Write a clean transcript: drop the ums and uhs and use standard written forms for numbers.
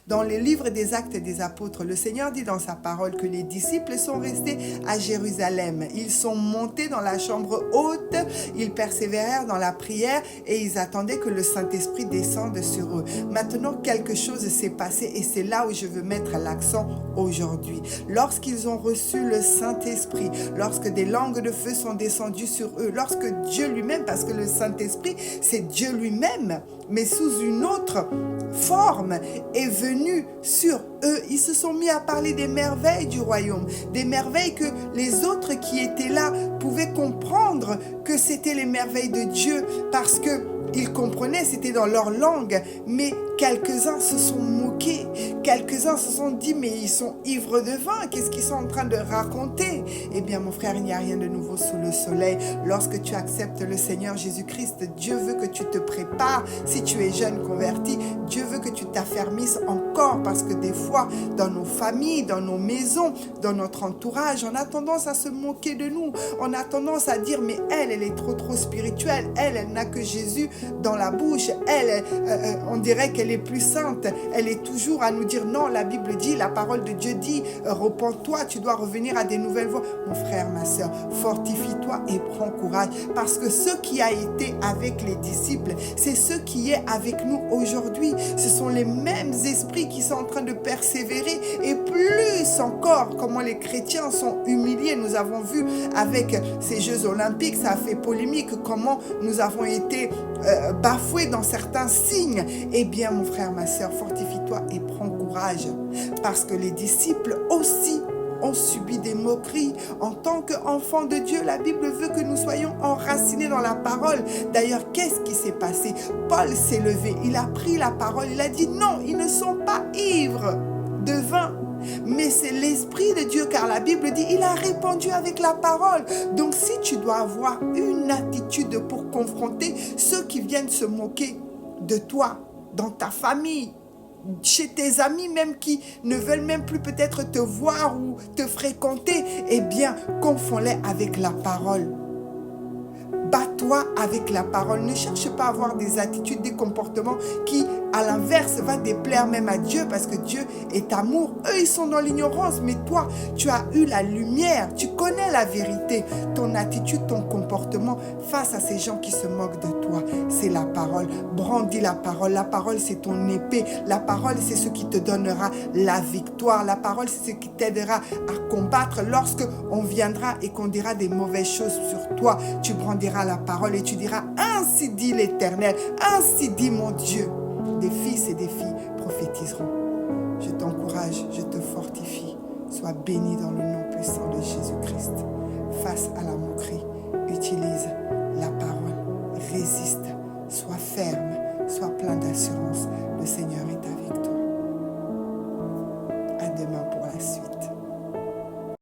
Dans le livre des Actes des Apôtres, le Seigneur dit dans sa parole que les disciples sont restés à Jérusalem. Ils sont montés dans la chambre haute, ils persévérèrent dans la prière et ils attendaient que le Saint-Esprit descende sur eux. Maintenant, quelque chose s'est passé et c'est là où je veux mettre l'accent aujourd'hui. Lorsqu'ils ont reçu le Saint-Esprit, lorsque des langues de feu sont descendues sur eux, lorsque Dieu lui-même, parce que le Saint-Esprit, c'est Dieu lui-même, mais sous une autre forme, est venu sur eux. Ils se sont mis à parler des merveilles du royaume, des merveilles que les autres qui étaient là pouvaient comprendre que c'était les merveilles de Dieu parce que ils comprenaient, c'était dans leur langue, mais quelques-uns se sont moqués, quelques-uns se sont dit, mais ils sont ivres de vin, qu'est-ce qu'ils sont en train de raconter? Eh bien, mon frère, il n'y a rien de nouveau sous le soleil. Lorsque tu acceptes le Seigneur Jésus-Christ, Dieu veut que tu te prépares. Si tu es jeune converti, Dieu veut que tu t'affermisses encore, parce que des fois, dans nos familles, dans nos maisons, dans notre entourage, on a tendance à se moquer de nous. On a tendance à dire, mais elle est trop spirituelle. Elle n'a que Jésus dans la bouche. On dirait qu'elle est plus sainte. Elle est toujours à nous dire non, la Bible dit, la parole de Dieu dit, repens-toi, tu dois revenir à des nouvelles voies. Mon frère, ma soeur, fortifie-toi et prends courage, parce que ce qui a été avec les disciples, c'est ce qui est avec nous aujourd'hui. Ce sont les mêmes esprits qui sont en train de persévérer, et plus encore comment les chrétiens sont humiliés. Nous avons vu avec ces Jeux olympiques, ça a fait polémique, comment nous avons été bafoués dans certains signes. Eh bien, mon frère, ma soeur, fortifie-toi et prends courage, parce que les disciples aussi ont subi des moqueries. En tant qu'enfants de Dieu, la Bible veut que nous soyons enracinés dans la parole. D'ailleurs, qu'est-ce qui s'est passé? Paul s'est levé, il a pris la parole, il a dit non, ils ne sont pas ivres de vin, mais c'est l'Esprit de Dieu, car la Bible dit, il a répandu avec la parole. Donc si tu dois avoir une attitude pour confronter ceux qui viennent se moquer de toi, dans ta famille, chez tes amis même qui ne veulent même plus peut-être te voir ou te fréquenter, eh bien, confonds-les avec la parole. Bats-toi avec la parole. Ne cherche pas à avoir des attitudes, des comportements qui, à l'inverse, va déplaire même à Dieu, parce que Dieu est amour. Eux, ils sont dans l'ignorance, mais toi, tu as eu la lumière, tu connais la vérité. Ton attitude, ton comportement face à ces gens qui se moquent de toi, c'est la parole. Brandis la parole. La parole, c'est ton épée. La parole, c'est ce qui te donnera la victoire. La parole, c'est ce qui t'aidera à combattre lorsque on viendra et qu'on dira des mauvaises choses sur toi. Tu brandiras la parole et tu diras, ainsi dit l'Éternel, ainsi dit mon Dieu. Des fils et des filles prophétiseront. Je t'encourage, je te fortifie. Sois béni dans le nom puissant de Jésus-Christ. Face à la moquerie, utilise la parole. Résiste